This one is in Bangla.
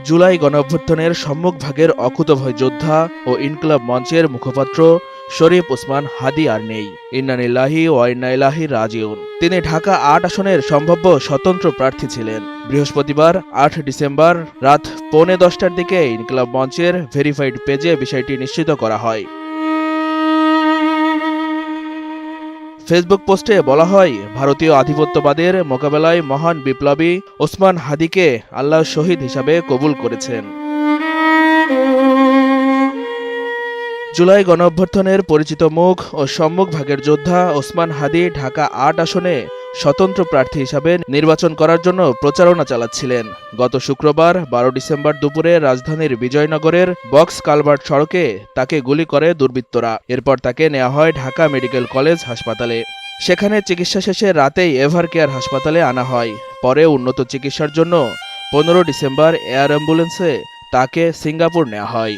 জুলাই গণঅভ্যুত্থানের সম্মুখভাগের অকুতোভয় যোদ্ধা ও ইনকিলাব মঞ্চের মুখপাত্র শরীফ ওসমান হাদী আর নেই। ইন্না লিল্লাহি ওয়া ইন্না ইলাইহি রাজিউন। তিনি ঢাকা ৮ আসনের সম্ভাব্য স্বতন্ত্র প্রার্থী ছিলেন। বৃহস্পতিবার ৮ ডিসেম্বর রাত 10:45টার দিকে ইনকিলাব মঞ্চের ভেরিফাইড পেজে বিষয়টি নিশ্চিত করা হয়। ফেসবুক পোস্টে বলা হয়, ভারতীয় আধিপত্যবাদের মোকাবেলায় মহান বিপ্লবী ওসমান হাদীকে আল্লাহ শহীদ হিসাবে কবুল করেছেন। জুলাই গণঅভ্যুত্থানের পরিচিত মুখ ও সম্মুখভাগের যোদ্ধা ওসমান হাদী ঢাকা ৮ আসনে স্বতন্ত্র প্রার্থী হিসাবে নির্বাচন করার জন্য প্রচারণা চালাচ্ছিলেন। গত শুক্রবার ১২ ডিসেম্বর দুপুরে রাজধানীর বিজয়নগরের বক্স কালভার্ট সড়কে তাকে গুলি করে দুর্বৃত্তরা। এরপর তাকে নেওয়া হয় ঢাকা মেডিকেল কলেজ হাসপাতালে। সেখানে চিকিৎসা শেষে রাতেই এভার কেয়ার হাসপাতালে আনা হয়। পরে উন্নত চিকিৎসার জন্য ১৫ ডিসেম্বর এয়ার অ্যাম্বুলেন্সে তাকে সিঙ্গাপুর নেওয়া হয়।